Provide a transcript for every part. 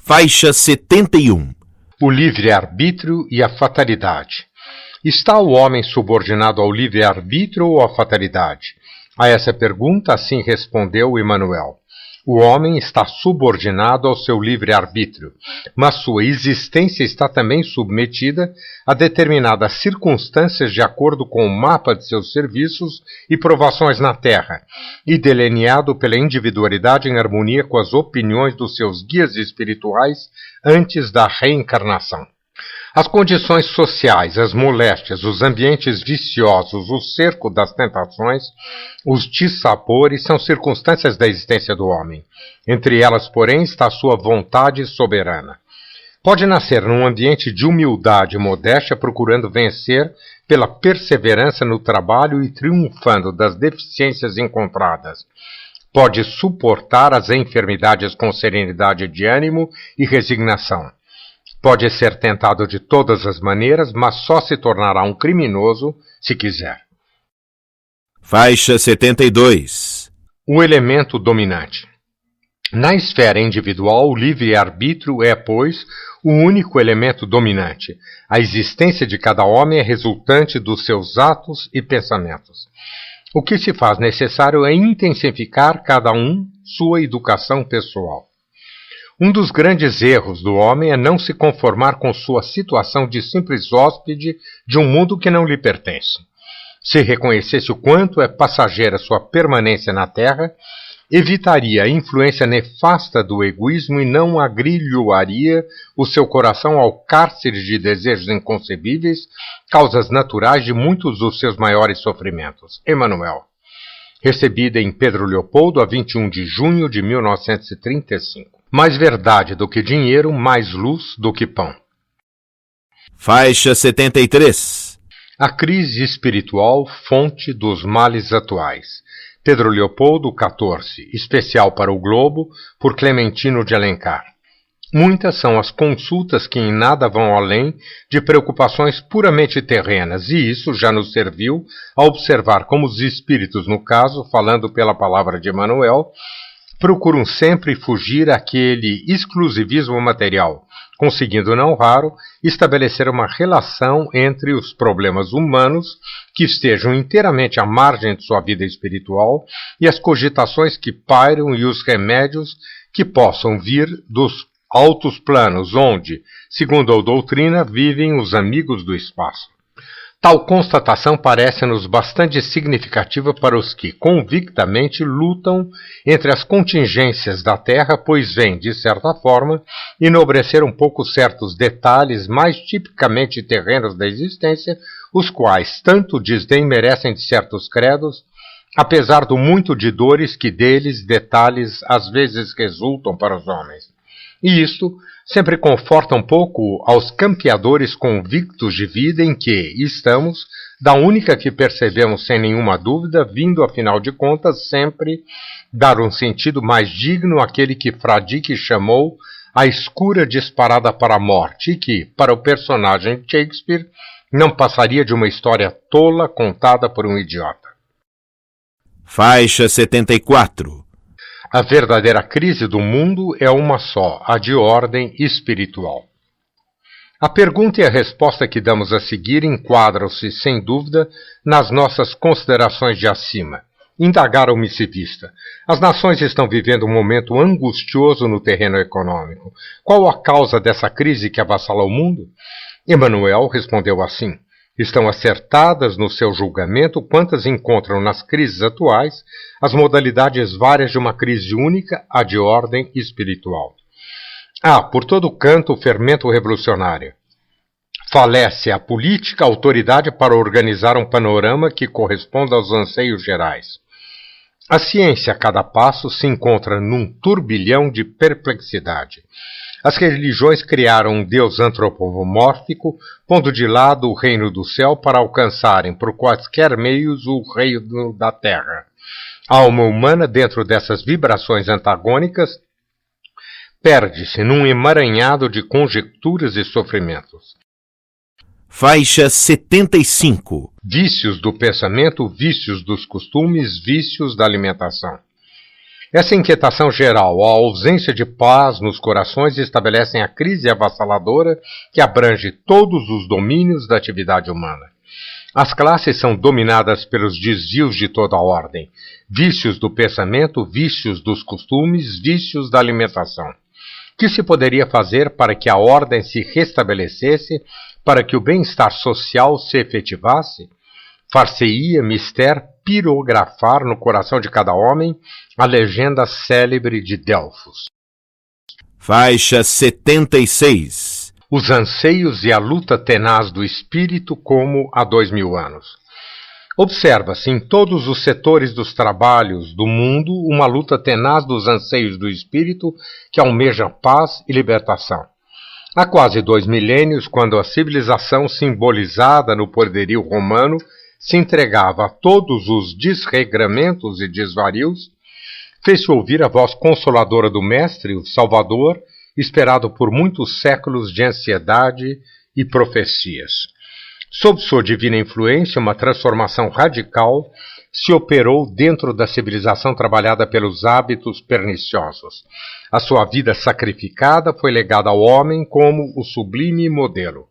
Faixa 71. O livre-arbítrio e a fatalidade. Está o homem subordinado ao livre-arbítrio ou à fatalidade? A essa pergunta, assim respondeu Emmanuel. O homem está subordinado ao seu livre-arbítrio, mas sua existência está também submetida a determinadas circunstâncias de acordo com o mapa de seus serviços e provações na Terra, e delineado pela individualidade em harmonia com as opiniões dos seus guias espirituais antes da reencarnação. As condições sociais, as moléstias, os ambientes viciosos, o cerco das tentações, os dissabores são circunstâncias da existência do homem. Entre elas, porém, está a sua vontade soberana. Pode nascer num ambiente de humildade e modéstia, procurando vencer pela perseverança no trabalho e triunfando das deficiências encontradas. Pode suportar as enfermidades com serenidade de ânimo e resignação. Pode ser tentado de todas as maneiras, mas só se tornará um criminoso se quiser. Faixa 72. O elemento dominante. Na esfera individual, o livre-arbítrio é, pois, o único elemento dominante. A existência de cada homem é resultante dos seus atos e pensamentos. O que se faz necessário é intensificar cada um sua educação pessoal. Um dos grandes erros do homem é não se conformar com sua situação de simples hóspede de um mundo que não lhe pertence. Se reconhecesse o quanto é passageira sua permanência na Terra, evitaria a influência nefasta do egoísmo e não agrilhoaria o seu coração ao cárcere de desejos inconcebíveis, causas naturais de muitos dos seus maiores sofrimentos. Emmanuel. Recebida em Pedro Leopoldo a 21 de junho de 1935. Mais verdade do que dinheiro, mais luz do que pão. Faixa 73. A crise espiritual, fonte dos males atuais. Pedro Leopoldo, 14. Especial para o Globo, por Clementino de Alencar. Muitas são as consultas que em nada vão além de preocupações puramente terrenas, e isso já nos serviu a observar como os espíritos, no caso, falando pela palavra de Emmanuel, procuram sempre fugir àquele exclusivismo material, conseguindo, não raro, estabelecer uma relação entre os problemas humanos que estejam inteiramente à margem de sua vida espiritual e as cogitações que pairam e os remédios que possam vir dos altos planos onde, segundo a doutrina, vivem os amigos do espaço. Tal constatação parece-nos bastante significativa para os que, convictamente, lutam entre as contingências da Terra, pois vem, de certa forma, enobrecer um pouco certos detalhes mais tipicamente terrenos da existência, os quais tanto desdém merecem de certos credos, apesar do muito de dores que deles detalhes às vezes resultam para os homens. E isto sempre conforta um pouco aos campeadores convictos de vida em que estamos, da única que percebemos sem nenhuma dúvida, vindo, afinal de contas, sempre dar um sentido mais digno àquele que Fradique chamou a escura disparada para a morte, e que, para o personagem de Shakespeare, não passaria de uma história tola contada por um idiota. Faixa 74. A verdadeira crise do mundo é uma só, a de ordem espiritual. A pergunta e a resposta que damos a seguir enquadram-se, sem dúvida, nas nossas considerações de acima. Indagar o missivista. As nações estão vivendo um momento angustioso no terreno econômico. Qual a causa dessa crise que avassala o mundo? Emmanuel respondeu assim. Estão acertadas no seu julgamento quantas encontram nas crises atuais as modalidades várias de uma crise única, a de ordem espiritual. Por todo canto o fermento revolucionário. Falece a política, a autoridade para organizar um panorama que corresponda aos anseios gerais. A ciência, a cada passo, se encontra num turbilhão de perplexidade. As religiões criaram um Deus antropomórfico, pondo de lado o reino do céu para alcançarem, por quaisquer meios, o reino da terra. A alma humana, dentro dessas vibrações antagônicas, perde-se num emaranhado de conjecturas e sofrimentos. Faixa 75. Vícios do pensamento, vícios dos costumes, vícios da alimentação. Essa inquietação geral, a ausência de paz nos corações estabelecem a crise avassaladora que abrange todos os domínios da atividade humana. As classes são dominadas pelos desvios de toda a ordem, vícios do pensamento, vícios dos costumes, vícios da alimentação. O que se poderia fazer para que a ordem se restabelecesse, para que o bem-estar social se efetivasse? Far-se-ia mister pirografar no coração de cada homem a legenda célebre de Delfos. Faixa 76. Os anseios e a luta tenaz do espírito como há 2000 anos. Observa-se em todos os setores dos trabalhos do mundo uma luta tenaz dos anseios do espírito que almeja paz e libertação. Há quase 2 milênios, quando a civilização simbolizada no poderio romano se entregava a todos os desregramentos e desvarios, fez-se ouvir a voz consoladora do Mestre, o Salvador, esperado por muitos séculos de ansiedade e profecias. Sob sua divina influência, uma transformação radical se operou dentro da civilização trabalhada pelos hábitos perniciosos. A sua vida sacrificada foi legada ao homem como o sublime modelo.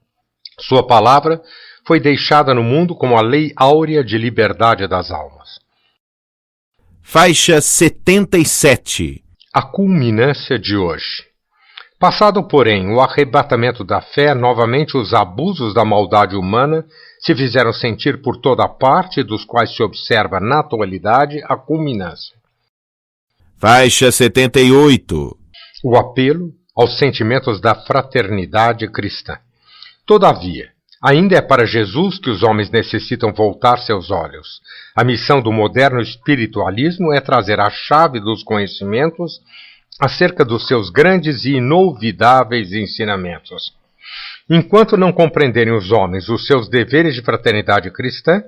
Sua palavra foi deixada no mundo como a lei áurea de liberdade das almas. Faixa 77. A culminância de hoje. Passado, porém, o arrebatamento da fé, novamente os abusos da maldade humana se fizeram sentir por toda parte, dos quais se observa na atualidade a culminância. Faixa 78. O apelo aos sentimentos da fraternidade cristã. Todavia, ainda é para Jesus que os homens necessitam voltar seus olhos. A missão do moderno espiritualismo é trazer a chave dos conhecimentos acerca dos seus grandes e inolvidáveis ensinamentos. Enquanto não compreenderem os homens os seus deveres de fraternidade cristã,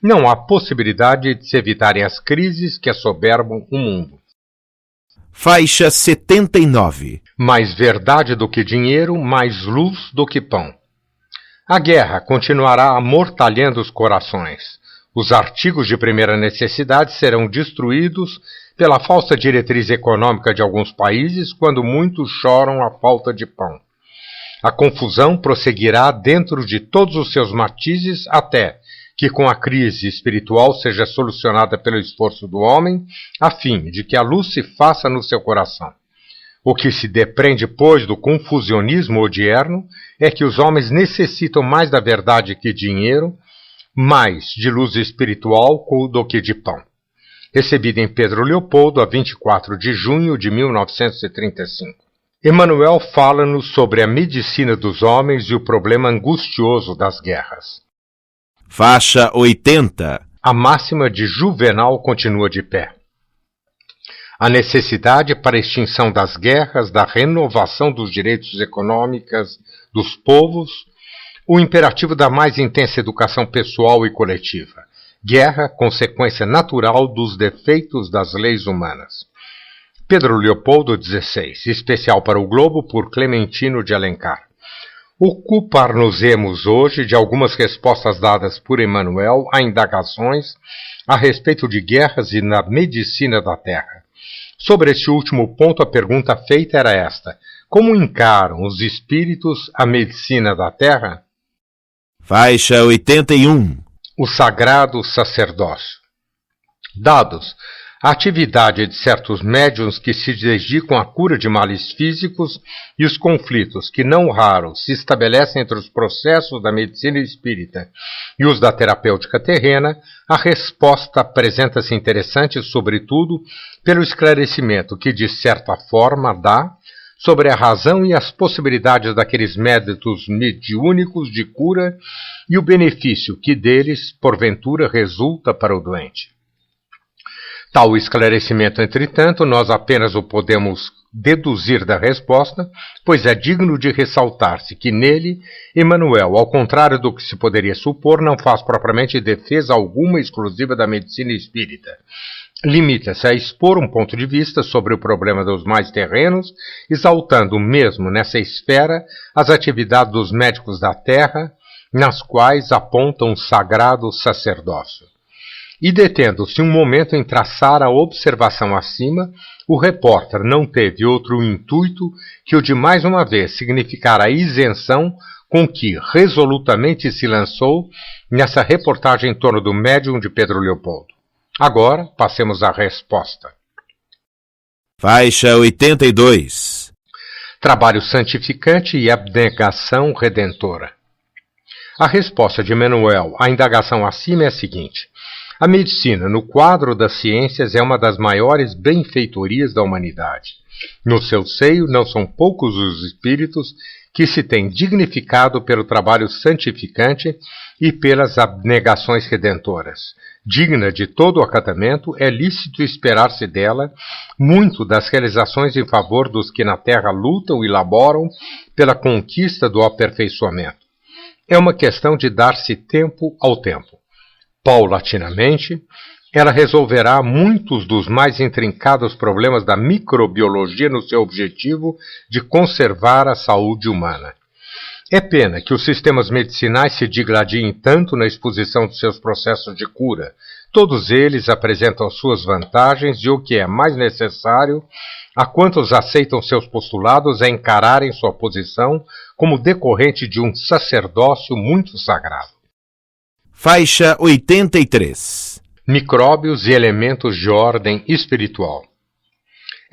não há possibilidade de se evitarem as crises que assoberbam o mundo. Faixa 79. Mais verdade do que dinheiro, mais luz do que pão. A guerra continuará amortalhando os corações. Os artigos de primeira necessidade serão destruídos pela falsa diretriz econômica de alguns países, quando muitos choram a falta de pão. A confusão prosseguirá dentro de todos os seus matizes até que com a crise espiritual seja solucionada pelo esforço do homem, a fim de que a luz se faça no seu coração. O que se depreende, pois, do confusionismo odierno é que os homens necessitam mais da verdade que dinheiro, mais de luz espiritual do que de pão. Recebida em Pedro Leopoldo, a 24 de junho de 1935. Emmanuel fala-nos sobre a medicina dos homens e o problema angustioso das guerras. Faixa 80. A máxima de Juvenal continua de pé. A necessidade para a extinção das guerras, da renovação dos direitos econômicos dos povos, o imperativo da mais intensa educação pessoal e coletiva. Guerra, consequência natural dos defeitos das leis humanas. Pedro Leopoldo XVI, especial para o Globo por Clementino de Alencar. Ocupar-nos-emos hoje de algumas respostas dadas por Emmanuel a indagações a respeito de guerras e na medicina da terra. Sobre este último ponto, a pergunta feita era esta: como encaram os espíritos a medicina da terra? Faixa 81. O sagrado sacerdócio. Dados a atividade de certos médiuns que se dedicam à cura de males físicos e os conflitos que, não raros, se estabelecem entre os processos da medicina espírita e os da terapêutica terrena, a resposta apresenta-se interessante, sobretudo, pelo esclarecimento que, de certa forma, dá sobre a razão e as possibilidades daqueles métodos mediúnicos de cura e o benefício que deles, porventura, resulta para o doente. Tal esclarecimento, entretanto, nós apenas o podemos deduzir da resposta, pois é digno de ressaltar-se que nele, Emmanuel, ao contrário do que se poderia supor, não faz propriamente defesa alguma exclusiva da medicina espírita. Limita-se a expor um ponto de vista sobre o problema dos mais terrenos, exaltando mesmo nessa esfera as atividades dos médicos da terra, nas quais aponta um sagrado sacerdócio. E detendo-se um momento em traçar a observação acima, o repórter não teve outro intuito que o de mais uma vez significar a isenção com que resolutamente se lançou nessa reportagem em torno do médium de Pedro Leopoldo. Agora, passemos à resposta. Faixa 82. Trabalho santificante e abnegação redentora. A resposta de Emmanuel à indagação acima é a seguinte: a medicina, no quadro das ciências, é uma das maiores benfeitorias da humanidade. No seu seio, não são poucos os espíritos que se têm dignificado pelo trabalho santificante e pelas abnegações redentoras. Digna de todo o acatamento, é lícito esperar-se dela muito das realizações em favor dos que na terra lutam e laboram pela conquista do aperfeiçoamento. É uma questão de dar-se tempo ao tempo. Paulatinamente, ela resolverá muitos dos mais intrincados problemas da microbiologia no seu objetivo de conservar a saúde humana. É pena que os sistemas medicinais se digladiem tanto na exposição de seus processos de cura. Todos eles apresentam suas vantagens e o que é mais necessário, a quantos aceitam seus postulados, é encararem sua posição como decorrente de um sacerdócio muito sagrado. Faixa 83. Micróbios e elementos de ordem espiritual.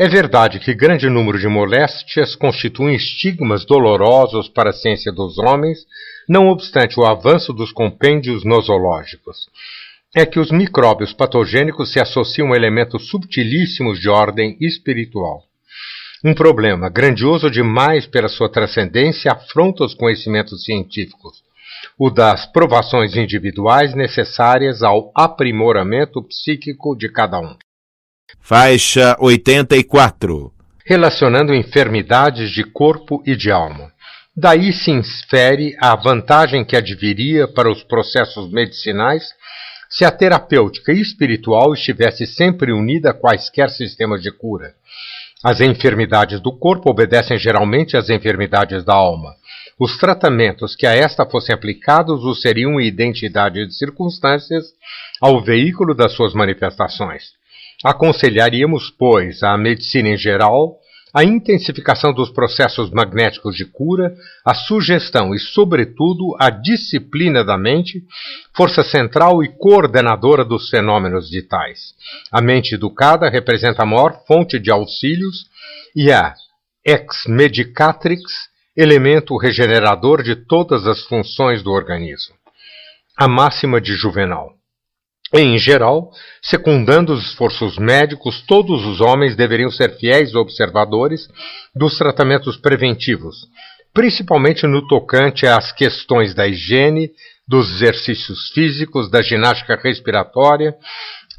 É verdade que grande número de moléstias constituem estigmas dolorosos para a ciência dos homens, não obstante o avanço dos compêndios nosológicos. É que os micróbios patogênicos se associam a elementos subtilíssimos de ordem espiritual. Um problema grandioso demais pela sua transcendência afronta os conhecimentos científicos, o das provações individuais necessárias ao aprimoramento psíquico de cada um. Faixa 84. Relacionando enfermidades de corpo e de alma. Daí se infere a vantagem que adviria para os processos medicinais se a terapêutica espiritual estivesse sempre unida a quaisquer sistemas de cura. As enfermidades do corpo obedecem geralmente às enfermidades da alma. Os tratamentos que a esta fossem aplicados o seriam identidade de circunstâncias ao veículo das suas manifestações. Aconselharíamos, pois, à medicina em geral, a intensificação dos processos magnéticos de cura, a sugestão e, sobretudo, a disciplina da mente, força central e coordenadora dos fenômenos vitais. A mente educada representa a maior fonte de auxílios e a ex-medicatrix, elemento regenerador de todas as funções do organismo. A máxima de Juvenal. Em geral, secundando os esforços médicos, todos os homens deveriam ser fiéis observadores dos tratamentos preventivos, principalmente no tocante às questões da higiene, dos exercícios físicos, da ginástica respiratória,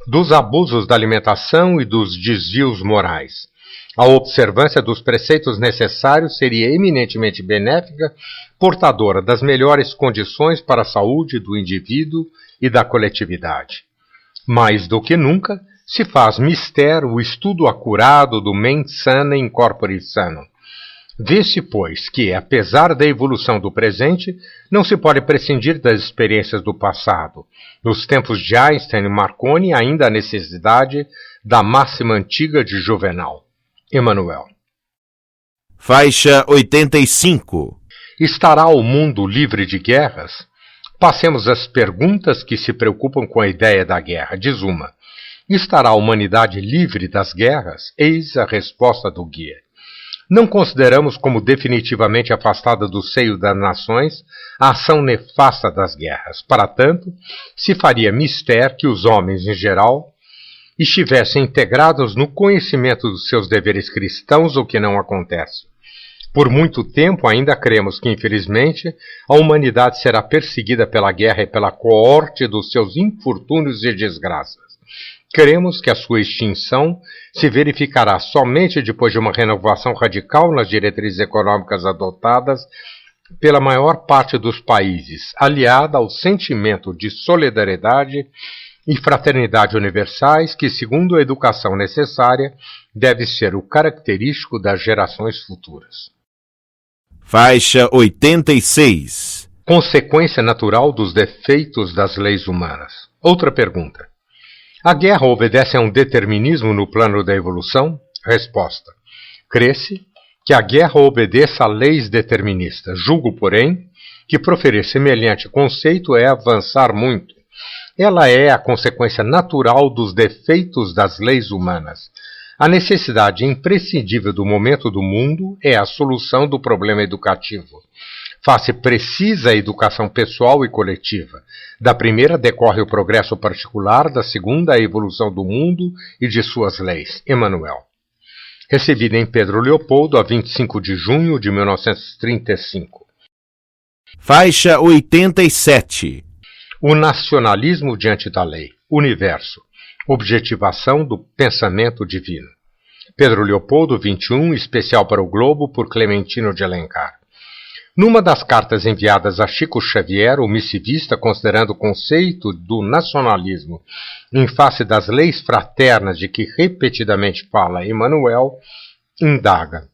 dos abusos da alimentação e dos desvios morais. A observância dos preceitos necessários seria eminentemente benéfica, portadora das melhores condições para a saúde do indivíduo e da coletividade. Mais do que nunca, se faz mister o estudo acurado do mens sana in corpore sano. Vê-se, pois, que, apesar da evolução do presente, não se pode prescindir das experiências do passado. Nos tempos de Einstein e Marconi, ainda há necessidade da máxima antiga de Juvenal. Emmanuel. Faixa 85. Estará o mundo livre de guerras? Passemos às perguntas que se preocupam com a ideia da guerra. Diz uma: estará a humanidade livre das guerras? Eis a resposta do guia. Não consideramos como definitivamente afastada do seio das nações a ação nefasta das guerras. Para tanto, se faria mister que os homens, em geral, estivessem integrados no conhecimento dos seus deveres cristãos, o que não acontece. Por muito tempo ainda cremos que, infelizmente, a humanidade será perseguida pela guerra e pela coorte dos seus infortúnios e desgraças. Cremos que a sua extinção se verificará somente depois de uma renovação radical nas diretrizes econômicas adotadas pela maior parte dos países, aliada ao sentimento de solidariedade e fraternidade universais que, segundo a educação necessária, deve ser o característico das gerações futuras. Faixa 86. Consequência natural dos defeitos das leis humanas. Outra pergunta. A guerra obedece a um determinismo no plano da evolução? Resposta. Crê-se que a guerra obedeça a leis deterministas. Julgo, porém, que proferir semelhante conceito é avançar muito. Ela é a consequência natural dos defeitos das leis humanas. A necessidade imprescindível do momento do mundo é a solução do problema educativo. Faz-se precisa a educação pessoal e coletiva. Da primeira decorre o progresso particular, da segunda a evolução do mundo e de suas leis. Emmanuel. Recebida em Pedro Leopoldo, a 25 de junho de 1935. Faixa 87. O nacionalismo diante da lei. Universo. Objetivação do pensamento divino. Pedro Leopoldo, 21, especial para o Globo, por Clementino de Alencar. Numa das cartas enviadas a Chico Xavier, o missivista, considerando o conceito do nacionalismo em face das leis fraternas de que repetidamente fala Emmanuel, indaga.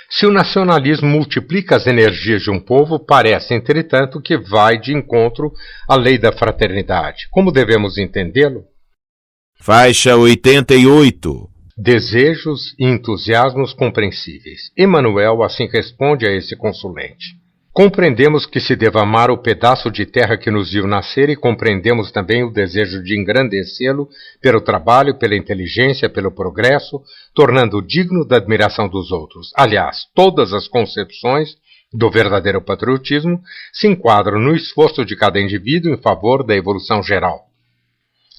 Se o nacionalismo multiplica as energias de um povo, parece, entretanto, que vai de encontro à lei da fraternidade. Como devemos entendê-lo? Faixa 88. Desejos e entusiasmos compreensíveis. Emmanuel assim responde a esse consulente. Compreendemos que se deva amar o pedaço de terra que nos viu nascer e compreendemos também o desejo de engrandecê-lo pelo trabalho, pela inteligência, pelo progresso, tornando-o digno da admiração dos outros. Aliás, todas as concepções do verdadeiro patriotismo se enquadram no esforço de cada indivíduo em favor da evolução geral.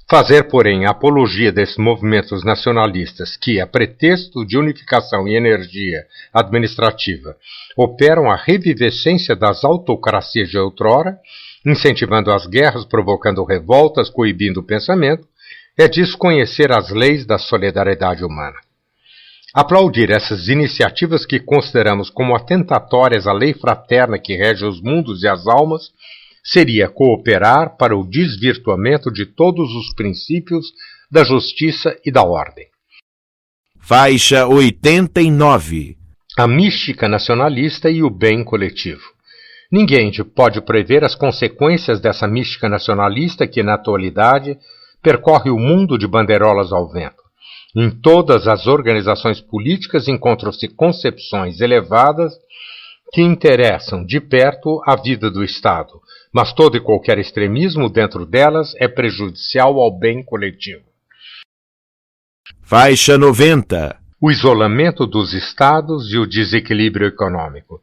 Fazer, porém, a apologia desses movimentos nacionalistas que, a pretexto de unificação e energia administrativa, operam a revivescência das autocracias de outrora, incentivando as guerras, provocando revoltas, coibindo o pensamento, é desconhecer as leis da solidariedade humana. Aplaudir essas iniciativas que consideramos como atentatórias à lei fraterna que rege os mundos e as almas, seria cooperar para o desvirtuamento de todos os princípios da justiça e da ordem. Faixa 89. A mística nacionalista e o bem coletivo. Ninguém pode prever as consequências dessa mística nacionalista que, na atualidade, percorre o mundo de bandeirolas ao vento. Em todas as organizações políticas encontram-se concepções elevadas que interessam de perto a vida do Estado, mas todo e qualquer extremismo dentro delas é prejudicial ao bem coletivo. Faixa 90. O isolamento dos Estados e o desequilíbrio econômico.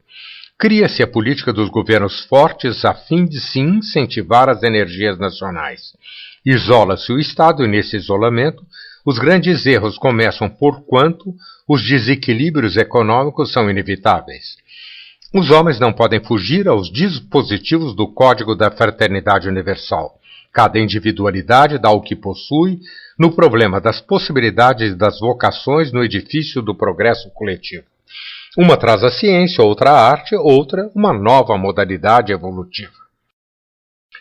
Cria-se a política dos governos fortes a fim de se incentivar as energias nacionais. Isola-se o Estado e, nesse isolamento, os grandes erros começam porquanto os desequilíbrios econômicos são inevitáveis. Os homens não podem fugir aos dispositivos do Código da Fraternidade Universal. Cada individualidade dá o que possui no problema das possibilidades e das vocações no edifício do progresso coletivo. Uma traz a ciência, outra a arte, outra uma nova modalidade evolutiva.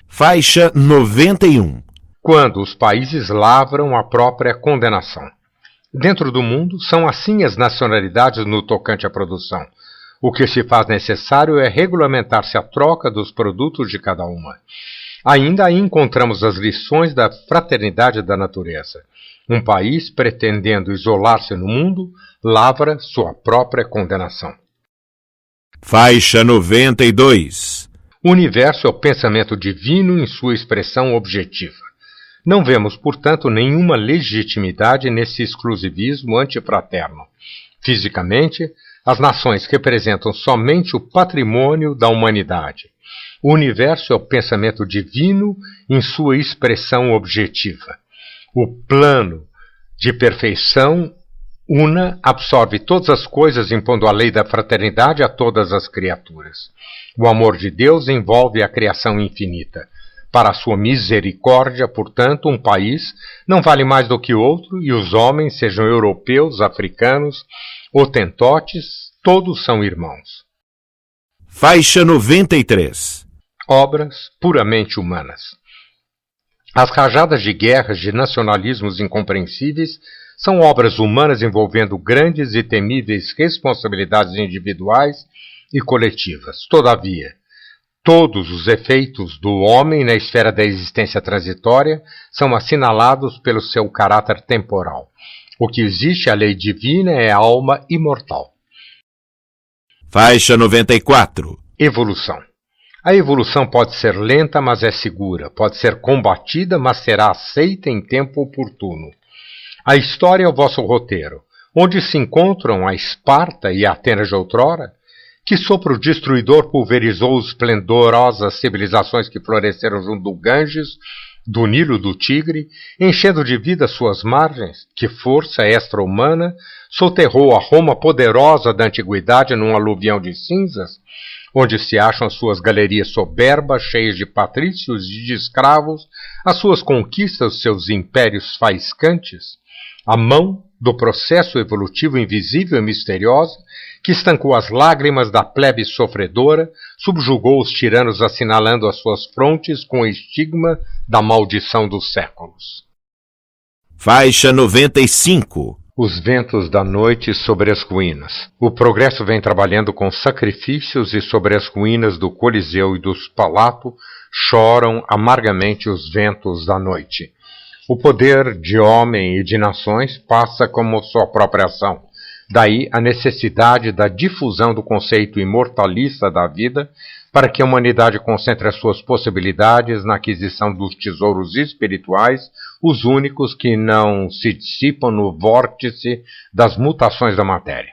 Faixa 91. Quando os países lavram a própria condenação. Dentro do mundo, são assim as nacionalidades no tocante à produção. O que se faz necessário é regulamentar-se a troca dos produtos de cada uma. Ainda aí encontramos as lições da fraternidade da natureza. Um país, pretendendo isolar-se no mundo, lavra sua própria condenação. Faixa 92. O universo é o pensamento divino em sua expressão objetiva. Não vemos, portanto, nenhuma legitimidade nesse exclusivismo antifraterno. Fisicamente, as nações representam somente o patrimônio da humanidade. O universo é o pensamento divino em sua expressão objetiva. O plano de perfeição una absorve todas as coisas, impondo a lei da fraternidade a todas as criaturas. O amor de Deus envolve a criação infinita. Para a sua misericórdia, portanto, um país não vale mais do que outro, e os homens, sejam europeus, africanos, hotentotes, todos são irmãos. Faixa 93. Obras puramente humanas. As rajadas de guerras, de nacionalismos incompreensíveis, são obras humanas envolvendo grandes e temíveis responsabilidades individuais e coletivas. Todavia, Todos os efeitos do homem na esfera da existência transitória são assinalados pelo seu caráter temporal. O que existe, a lei divina, é a alma imortal. Faixa 94. Evolução. A evolução pode ser lenta, mas é segura. Pode ser combatida, mas será aceita em tempo oportuno. A história é o vosso roteiro. Onde se encontram a Esparta e a Atenas de outrora? Que sopro destruidor pulverizou as esplendorosas civilizações que floresceram junto do Ganges, do Nilo, do Tigre, enchendo de vida suas margens? Que força extra-humana soterrou a Roma poderosa da antiguidade num aluvião de cinzas, onde se acham as suas galerias soberbas, cheias de patrícios e de escravos, as suas conquistas, os seus impérios faiscantes? A mão do processo evolutivo invisível e misteriosa, que estancou as lágrimas da plebe sofredora, subjugou os tiranos assinalando as suas frontes com o estigma da maldição dos séculos. Faixa 95. Os ventos da noite sobre as ruínas. O progresso vem trabalhando com sacrifícios e sobre as ruínas do Coliseu e dos Palato choram amargamente os ventos da noite. O poder de homem e de nações passa como sua própria ação. Daí a necessidade da difusão do conceito imortalista da vida para que a humanidade concentre as suas possibilidades na aquisição dos tesouros espirituais, os únicos que não se dissipam no vórtice das mutações da matéria.